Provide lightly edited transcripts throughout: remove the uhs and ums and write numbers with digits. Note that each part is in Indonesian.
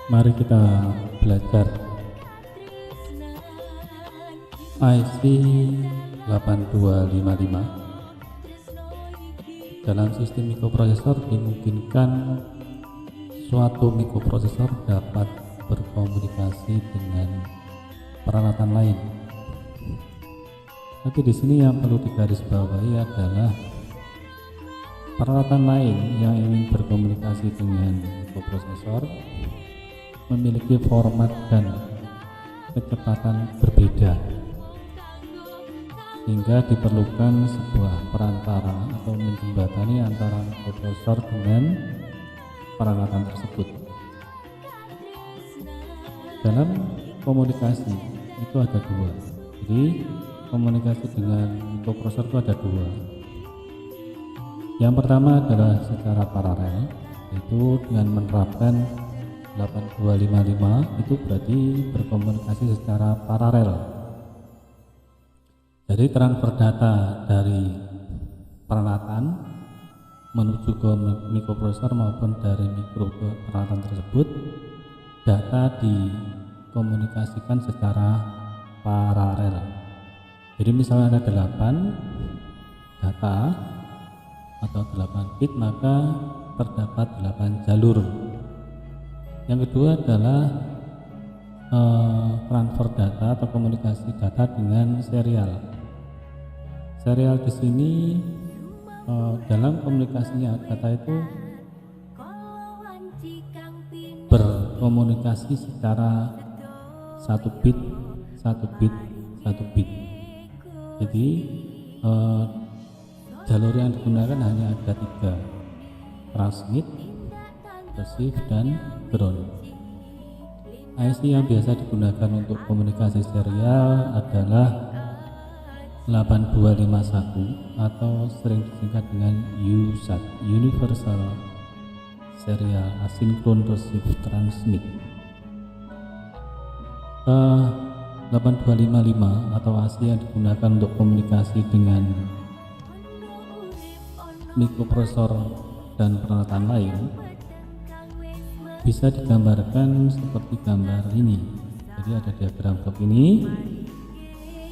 Mari kita belajar IC 8255. Dalam sistem mikroprosesor dimungkinkan suatu mikroprosesor dapat berkomunikasi dengan peralatan lain. Tapi di sini yang perlu digarisbawahi adalah peralatan lain yang ingin berkomunikasi dengan mikroprosesor memiliki format dan kecepatan berbeda, sehingga diperlukan sebuah perantara atau menjembatani antara mikroprosesor dengan peralatan tersebut. Dalam komunikasi itu ada dua, jadi komunikasi dengan mikroprosesor itu ada dua. Yang pertama adalah secara paralel, yaitu dengan menerapkan 8255, itu berarti berkomunikasi secara paralel. Jadi transfer data dari peralatan menuju ke mikroprosesor maupun dari mikro ke peralatan tersebut, data dikomunikasikan secara paralel. Jadi misalnya ada 8 data atau 8 bit, maka terdapat 8 jalur. Yang kedua adalah transfer data atau komunikasi data dengan serial. Serial di sini dalam komunikasinya data itu berkomunikasi secara 1 bit 1 bit 1 bit. Jadi jalur yang digunakan hanya ada 3: transmit, receive, dan ground. IC yang biasa digunakan untuk komunikasi serial adalah 8251 atau sering disingkat dengan USAT, Universal Serial Asynchronous Receive Transmit. 8255 atau AC yang digunakan untuk komunikasi dengan mikroprosesor dan peralatan lain bisa digambarkan seperti gambar ini. Jadi ada diagram blok ini,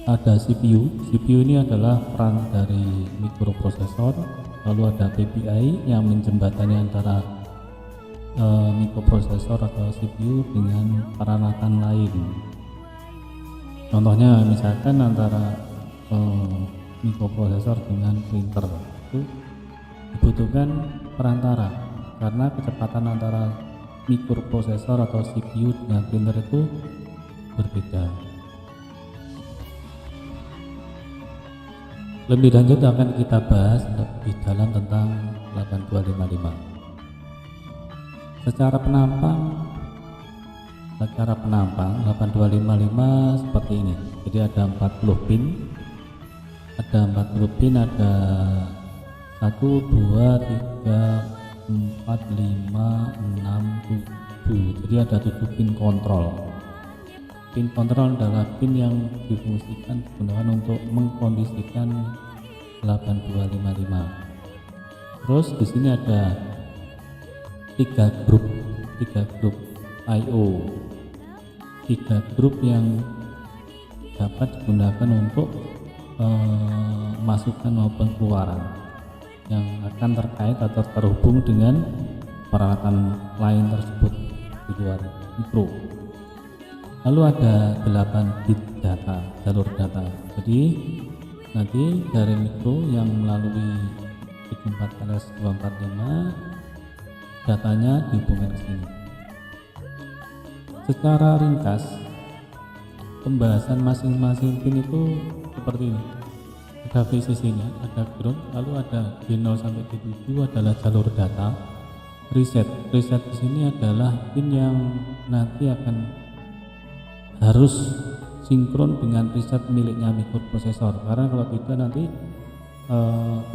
ada CPU. CPU ini adalah peran dari mikroprosesor, lalu ada PPI yang menjembatani antara mikroprosesor atau CPU dengan peralatan lain. Contohnya misalkan antara mikroprosesor dengan printer, itu dibutuhkan perantara karena kecepatan antara mikroprosesor atau CPU dengan printer itu berbeda. Lebih lanjut akan kita bahas lebih dalam tentang 8255. Secara penampang 8255 seperti ini. Jadi ada 40 pin. Ada 40 pin, ada 1 2 3 4 5 6 7. Jadi ada 7 pin kontrol. Pin kontrol adalah pin yang digunakan untuk mengkondisikan 8255. Terus di sini ada 3 grup I/O. 3 grup yang dapat digunakan untuk masukkan maupun keluaran yang akan terkait atau terhubung dengan peralatan lain tersebut di luar mikro. Lalu ada 8 bit data, jalur data. Jadi nanti dari mikro yang melalui 74LS245 datanya dihubungkan ke sini. Secara ringkas pembahasan masing-masing pin itu seperti ini. Ada VCC-nya, ada ground, lalu ada G0 sampai G7 adalah jalur data. Reset di sini adalah pin yang nanti akan harus sinkron dengan reset miliknya mikroprosesor, karena kalau tidak nanti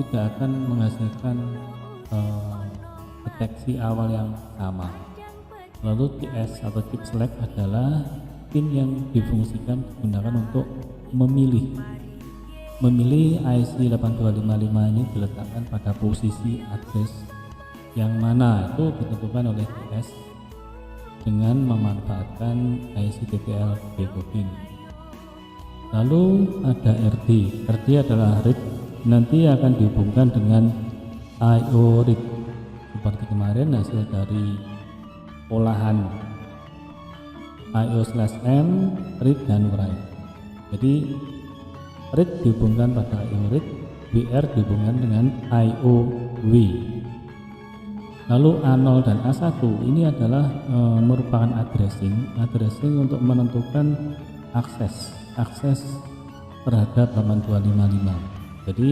tidak akan menghasilkan deteksi awal yang sama. Lalu TS atau chip select adalah pin yang difungsikan digunakan untuk memilih IC 8255 ini diletakkan pada posisi address yang mana itu ditentukan oleh TS dengan memanfaatkan IC TTL decoding. Lalu ada RD. RD adalah read, nanti akan dihubungkan dengan IO read seperti kemarin hasil dari olahan IO/M, read dan write. Jadi read dihubungkan pada IO read, WR dihubungkan dengan IO W. Lalu A0 dan A1 ini adalah merupakan addressing untuk menentukan akses terhadap 8255. Jadi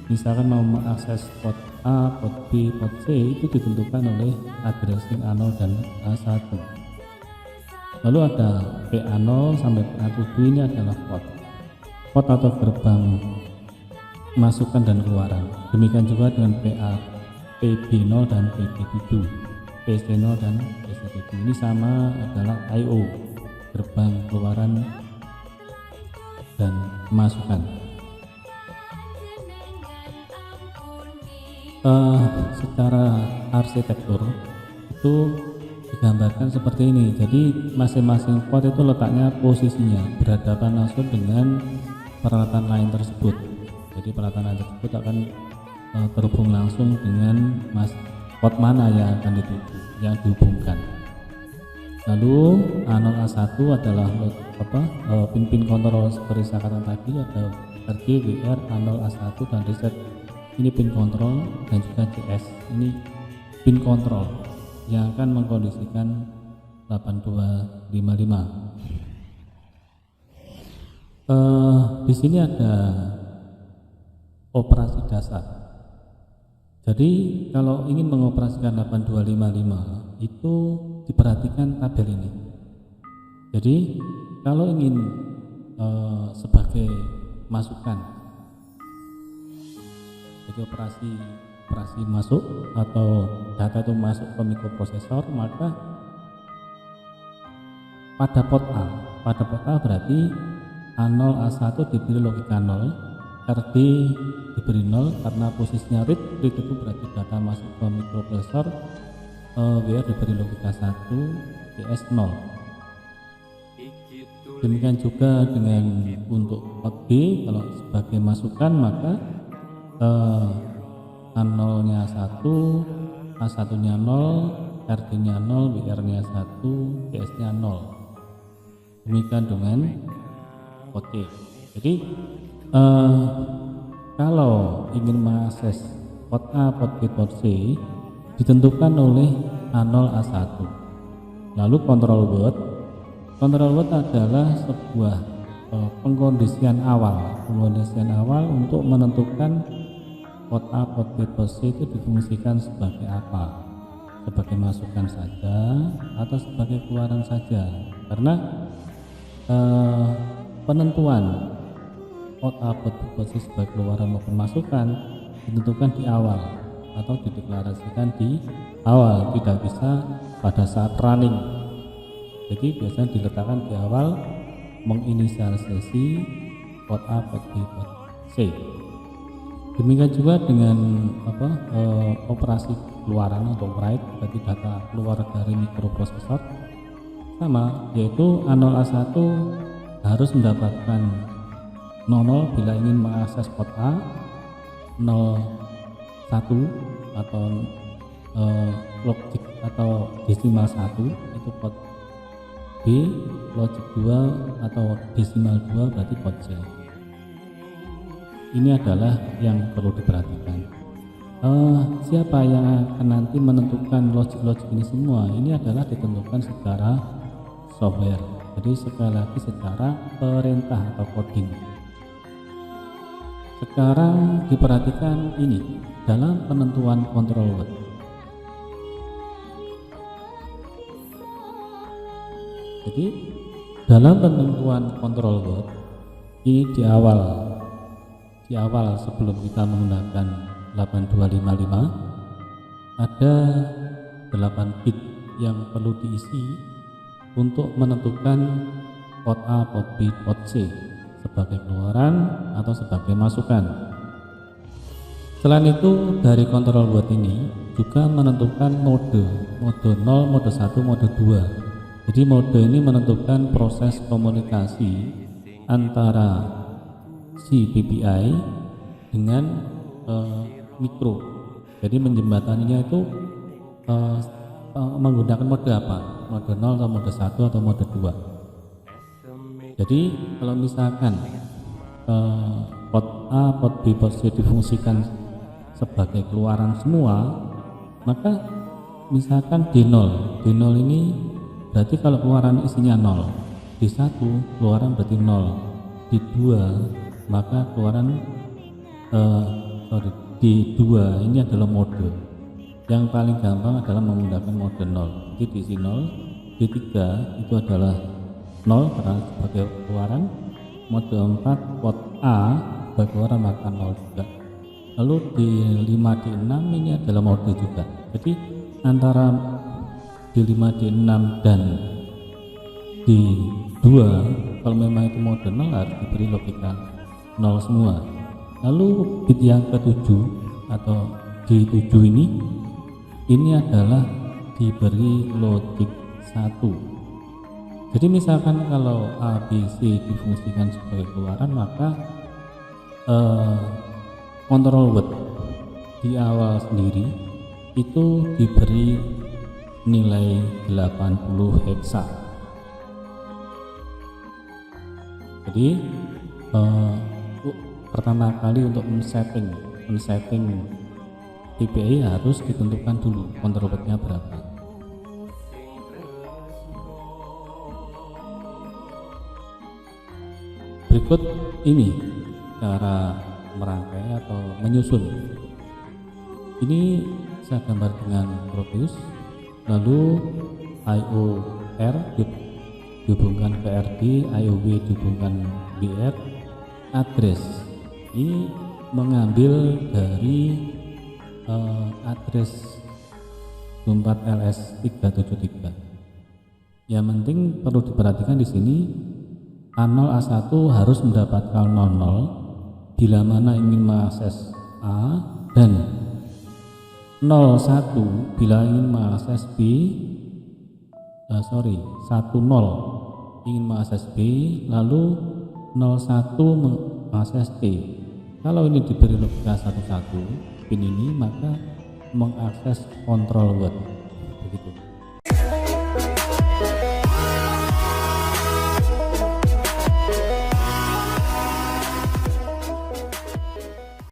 misalkan mau mengakses port A, port B, port C itu ditentukan oleh addressing A0 dan A1. Lalu ada PA0 sampai PA7 ini adalah port atau gerbang masukan dan keluaran. Demikian juga dengan PB0 dan PB7, PC0 dan PC7 ini sama adalah IO, gerbang keluaran dan masukan. Secara arsitektur itu digambarkan seperti ini. Jadi masing-masing port itu letaknya posisinya berhadapan langsung dengan peralatan lain tersebut. Jadi peralatan lain tersebut akan terhubung langsung dengan port mana yang akan dituju, yang dihubungkan. Lalu A0 A1 adalah pin kontrol seperti saya katakan tadi, ada RD, WR, A0 A1 dan reset ini pin kontrol, dan juga CS ini pin kontrol yang akan mengkondisikan 8255. Di sini ada operasi dasar. Jadi kalau ingin mengoperasikan 8255 itu diperhatikan tabel ini. Jadi kalau ingin sebagai masukan, jadi operasi masuk atau data itu masuk ke mikroprosesor, maka pada port A berarti A0 A1 diberi logika 0, RD diberi 0 karena posisinya read itu berarti data masuk ke mikroprosesor, WR diberi logika 1, CS 0. Demikian juga dengan untuk port B, kalau sebagai masukan maka A0 nya 1, A1 nya 0, RD nya 0, WR nya 1, CS nya 0. Demikian dengan port C. Jadi kalau ingin mengakses port A, port B, port C ditentukan oleh A0 A1. Lalu control word adalah sebuah pengkondisian awal untuk menentukan port A, port B, port C itu difungsikan sebagai apa, sebagai masukan saja atau sebagai keluaran saja, karena penentuan port A, port B, port C sebagai keluaran maupun masukan ditentukan di awal atau dideklarasikan di awal, tidak bisa pada saat running. Jadi biasanya diletakkan di awal, menginisialisasi port A, port B, port C. Demikian juga dengan operasi keluaran atau write, berarti data keluar dari mikroprosesor sama, yaitu A0 A1 harus mendapatkan 00 bila ingin mengakses port A, 01 atau logic atau desimal 1 itu port B, logic 2 atau desimal 2 berarti port C. Ini adalah yang perlu diperhatikan. Siapa yang akan nanti menentukan logik-logik ini semua? Ini adalah ditentukan secara software. Jadi sekali lagi secara perintah atau coding. Sekarang diperhatikan ini dalam penentuan control word. Jadi dalam penentuan control word ini di awal sebelum kita menggunakan 8255 ada 8 bit yang perlu diisi untuk menentukan port A, port B, port C sebagai keluaran atau sebagai masukan. Selain itu dari control word ini juga menentukan mode 0, mode 1, mode 2. Jadi mode ini menentukan proses komunikasi antara si PPI dengan mikro. Jadi menjembataninya itu menggunakan mode apa? Mode 0 atau mode 1 atau mode 2. Jadi kalau misalkan port A, port B, port C difungsikan sebagai keluaran semua, maka misalkan D0 ini berarti kalau keluaran isinya 0, D1 keluaran berarti 0, D2 maka keluaran D2 ini adalah mode. Yang paling gampang adalah menggunakan mode 0. Jadi diisi 0, D3 itu adalah 0 karena sebagai keluaran, mode 4 port A sebagai keluaran maka 0 juga. Lalu D5, D6 ini adalah mode juga. Jadi antara D5, D6 dan D2 kalau memang itu mode 0 harus diberi logika 0 semua. Lalu bit yang ke-7 atau D7 ini adalah diberi logik 1. Jadi misalkan kalau A, B, C difungsikan sebagai keluaran, maka control word di awal sendiri itu diberi nilai 80 heksa. Jadi pertama kali untuk men-setting PPI harus ditentukan dulu control wordnya berapa. Berikut ini cara merangkai atau menyusun. Ini saya gambar dengan Proteus, lalu IOR dihubungkan ke RD, IOW dihubungkan BR, address ini mengambil dari address 24LS373. Yang penting perlu diperhatikan di sini A0 A1 harus mendapatkan 00 bila mana ingin mengakses A, dan 01 bila ingin mengakses B, 10 ingin mengakses B, lalu 01 mengakses T. Kalau ini diberi logika 11 pin ini maka mengakses control word begitu.